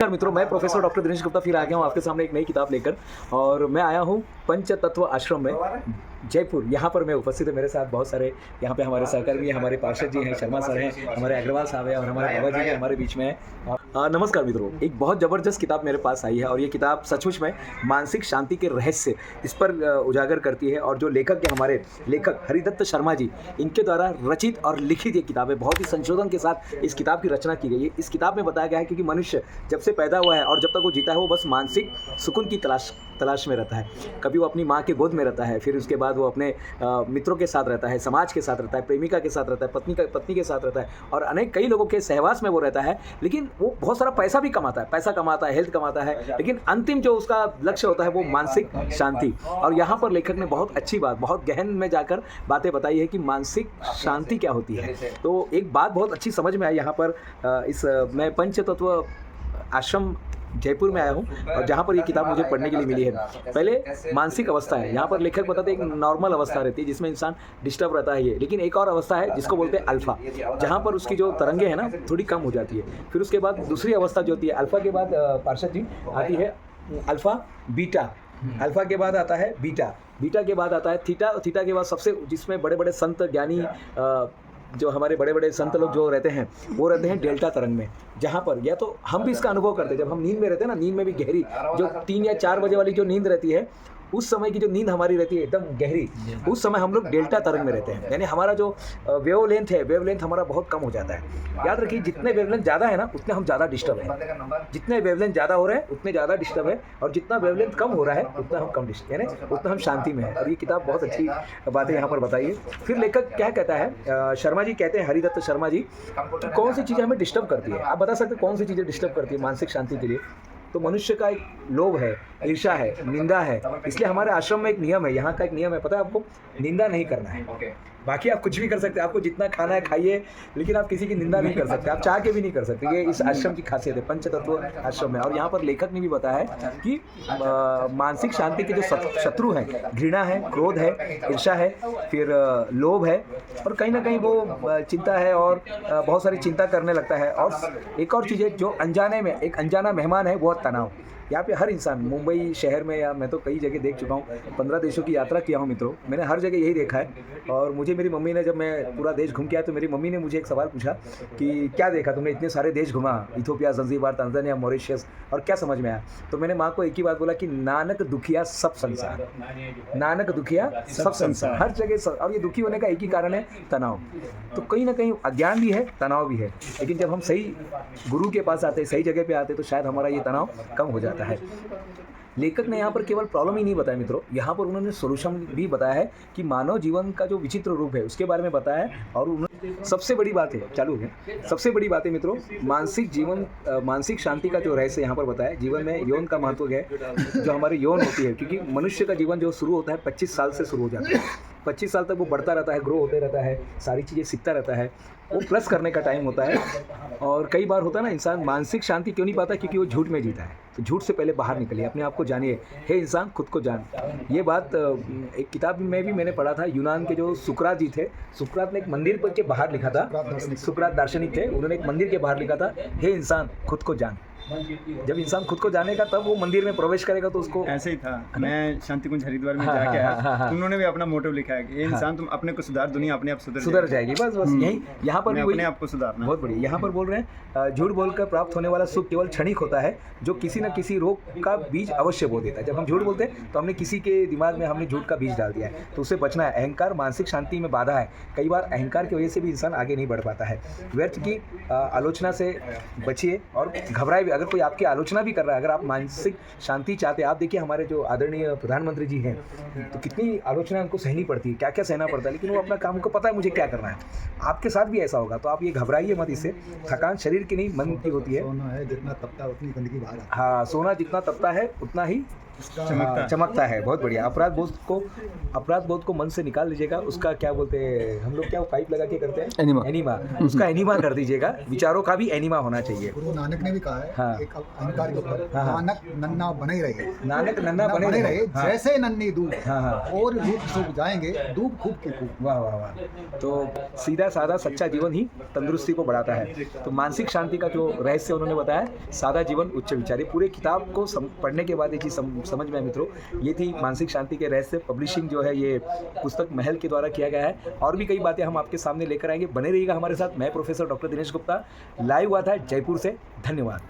नमस्कार मित्रों, मैं प्रोफेसर डॉक्टर दिनेश गुप्ता फिर आ गया हूँ आपके सामने एक नई किताब लेकर। और मैं आया हूँ पंचतत्व आश्रम में जयपुर। यहाँ पर मैं उपस्थित है, मेरे साथ बहुत सारे यहाँ पे हमारे सहकर्मी हैं, हमारे पार्षद जी हैं, शर्मा सर हैं, हमारे अग्रवाल साहब हैं और हमारे बाबा जी हैं हमारे बीच में हैं। नमस्कार मित्रों, एक बहुत ज़बरदस्त किताब मेरे पास आई है और ये किताब सचमुच में मानसिक शांति के रहस्य इस पर उजागर करती है। और जो लेखक है, हमारे लेखक हरिदत्त शर्मा जी, इनके द्वारा रचित और लिखित ये किताब है। बहुत ही संशोधन के साथ इस किताब की रचना की गई है। इस किताब में बताया गया है क्योंकि मनुष्य जब से पैदा हुआ है और जब तक वो जीता है वो बस मानसिक सुकून की तलाश में रहता है। कभी वो अपनी माँ के गोद में रहता है, फिर उसके बाद वो अपने मित्रों के साथ रहता है, समाज के साथ रहता है, प्रेमिका के साथ रहता है, पत्नी के साथ रहता है और कई लोगों के सहवास में वो रहता है। लेकिन वो बहुत सारा पैसा भी कमाता है, हेल्थ कमाता है, लेकिन अंतिम जो उसका लक्ष्य होता है वो मानसिक शांति। और यहाँ पर लेखक ने बहुत अच्छी बात, बहुत गहन में जाकर बातें बताई है कि मानसिक शांति क्या होती है। तो एक बात बहुत अच्छी समझ में आई यहाँ पर। मैं पंचतत्व आश्रम जयपुर में आया हूँ और जहाँ पर ये किताब मुझे पढ़ने के लिए मिली है। पहले मानसिक अवस्था है, यहाँ पर लेखक बताते हैं एक नॉर्मल अवस्था रहती है जिसमें इंसान डिस्टर्ब रहता है ये, लेकिन एक और अवस्था है जिसको बोलते हैं अल्फा, जहाँ पर उसकी जो तरंगे हैं ना थोड़ी कम हो जाती है। फिर उसके बाद दूसरी अवस्था जो होती है अल्फा के बाद पार्षद जी आती है अल्फा बीटा, अल्फा के बाद आता है बीटा, बीटा के बाद आता है थीटा, थीटा के बाद सबसे जिसमें बड़े बड़े संत ज्ञानी जो हमारे बड़े बड़े संत लोग जो रहते हैं वो रहते हैं डेल्टा तरंग में, जहाँ पर या तो हम भी इसका अनुभव करते हैं जब हम नींद में रहते हैं ना, नींद में भी गहरी जो 3 या 4 बजे वाली जो नींद रहती है उस समय की जो नींद हमारी रहती है एकदम गहरी, उस समय हम लोग डेल्टा तरंग में रहते हैं। यानी हमारा जो वेवलेंथ हमारा बहुत कम हो जाता है। याद रखिए जितने वेवलेंथ ज़्यादा है ना उतने हम ज़्यादा डिस्टर्ब हैं, जितने वेवलेंथ ज़्यादा हो रहे हैं उतने ज़्यादा डिस्टर्ब है और जितना वेवलेंथ कम हो रहा है उतना हम कम डिस्टर्ब, यानी उतना हम शांति में है। और ये किताब बहुत अच्छी बातें यहाँ पर बताइए। फिर लेखक क्या कहता है, शर्मा जी कहते हैं, हरिदत्त शर्मा जी, कि कौन सी चीज़ें हमें डिस्टर्ब करती है। आप बता सकते हैं कौन सी चीज़ें डिस्टर्ब करती है मानसिक शांति के लिए? तो मनुष्य का एक लोभ है, ईर्ष्या है, निंदा है। इसलिए हमारे आश्रम में एक नियम है, यहाँ का एक नियम है, पता है आपको, निंदा नहीं करना है। बाकी आप कुछ भी कर सकते हैं, आपको जितना खाना है खाइए, लेकिन आप किसी की निंदा नहीं कर सकते, आप चाह के भी नहीं कर सकते। ये इस आश्रम की खासियत है, पंचतत्व आश्रम में। और यहाँ पर लेखक ने भी बताया है कि मानसिक शांति के जो शत्रु हैं, घृणा है, क्रोध है, ईर्ष्या है, फिर लोभ है और कहीं ना कहीं वो चिंता है और बहुत सारी चिंता करने लगता है। और एक और चीज़ है जो अनजाने में एक अनजाना मेहमान है, वो तनाव। यहाँ पे हर इंसान मुंबई शहर में, या मैं तो कई जगह देख चुका हूँ, 15 देशों की यात्रा किया हूँ मित्रों, मैंने हर जगह यही देखा है। और मुझे मेरी मम्मी ने, जब मैं पूरा देश घूम के आया तो मेरी मम्मी ने मुझे एक सवाल पूछा कि क्या देखा तुमने, इतने सारे देश घुमा, इथोपिया, ज़ंज़ीबार, तंजानिया, मॉरिशस, और क्या समझ में आया? तो मैंने माँ को एक ही बात बोला कि नानक दुखिया सब संसार, नानक दुखिया सब संसार, हर जगह। और ये दुखी होने का एक ही कारण है, तनाव। तो कहीं ना कहीं अज्ञान भी है, तनाव भी है, लेकिन जब हम सही गुरु के पास आते, सही जगह पे आते, तो शायद हमारा ये तनाव कम हो जाता है। लेखक ने यहाँ पर केवल प्रॉब्लम ही नहीं बताया मित्रों, यहाँ पर उन्होंने सोल्यूशन भी बताया है कि मानव जीवन का जो विचित्र रूप है उसके बारे में बताया है। और उन्होंने सबसे बड़ी बात है, चालू है, सबसे बड़ी बात है मित्रों, मानसिक शांति का जो रहस्य यहाँ पर बताया। जीवन में यौन का महत्व है, जो हमारी यौन होती है, क्योंकि मनुष्य का जीवन जो शुरू होता है 25 साल से शुरू हो जाता है। 25 साल तक वो बढ़ता रहता है, ग्रो होते रहता है, सारी चीज़ें सीखता रहता है, वो प्लस करने का टाइम होता है। और कई बार होता है ना, इंसान मानसिक शांति क्यों नहीं पाता, क्योंकि वो झूठ में जीता है। तो झूठ से पहले बाहर निकलिए, अपने आप को जानिए, हे इंसान खुद को जान। ये बात एक किताब में भी मैंने पढ़ा था, यूनान के जो सुकरात जी थे, सुकरात ने एक मंदिर पर के बाहर लिखा था, सुकरात दार्शनिक थे, उन्होंने एक मंदिर के बाहर लिखा था, हे इंसान खुद को जान। जब इंसान खुद को जानेगा तब वो मंदिर में प्रवेश करेगा। तो उसको ऐसे ही था, मैं शांति कुंज हरिद्वार में जाके आया, उन्होंने भी अपना मोटिव लिखा है कि इंसान तुम अपने को सुधार, दुनिया अपने आप सुधर जाएगी। बस यही यहाँ पर भी अपने आप को सुधारना। बहुत बढ़िया। यहाँ पर बोल रहे हैं, झूठ बोलकर प्राप्त होने वाला सुख केवल क्षणिक होता है, जो किसी न किसी रोग का बीज अवश्य बो देता है। जब हम झूठ बोलते हैं तो हमने किसी के दिमाग में हमने झूठ का बीज डाल दिया है, तो उससे बचना है। अहंकार मानसिक शांति में बाधा है। कई बार अहंकार की वजह से भी इंसान आगे नहीं बढ़ पाता है। व्यर्थ की आलोचना से बचिए और घबराए भी। अगर कोई आपकी आलोचना भी कर रहा है, अगर आप मानसिक शांति चाहते हैं, आप देखिए हमारे जो आदरणीय प्रधानमंत्री जी हैं, तो कितनी आलोचना उनको सहनी पड़ती है, क्या क्या सहना पड़ता है, लेकिन वो अपना काम, उनको पता है मुझे क्या करना है। आपके साथ भी ऐसा होगा, तो आप ये घबराइए मत। इससे थकान शरीर की नहीं मन की होती है। सोना है जितना तपता है उतनी गंदगी बाहर आती है। हाँ, सोना जितना तपता है उतना ही चमकता है। बहुत बढ़िया। अपराध बोध को मन से निकाल लीजिएगा। उसका क्या बोलते हैं हम लोग, क्या पाइप लगा के करते हैं, एनीमा। उसका एनीमा कर दीजिएगा। विचारों का भी एनीमा होना चाहिए। गुरु नानक ने भी कहा है हाँ। एक अहंकार के ऊपर, हाँ, हाँ। नानक नन्ना बने रहे, नानक नन्ना बने रहे। हाँ। जैसे नन्ही दूब, हाँ, हाँ। और रूप सूख जाएंगे दूब खूब के खूब। वाह वाह वाह। तो सीधा साधा सच्चा जीवन ही तंदुरुस्ती को बढ़ाता है। तो मानसिक शांति का जो रहस्य उन्होंने बताया, सादा जीवन उच्च विचार। ये पूरे किताब को पढ़ने के बाद ये चीज़ समझ में आया मित्रों। ये थी मानसिक शांति के रहस्य। पब्लिशिंग जो है ये पुस्तक महल के द्वारा किया गया है। और भी कई बातें हम आपके सामने लेकर आएंगे, बने रहिएगा हमारे साथ। मैं professor doctor Dinesh Gupta live हुआ था जयपुर से। धन्यवाद।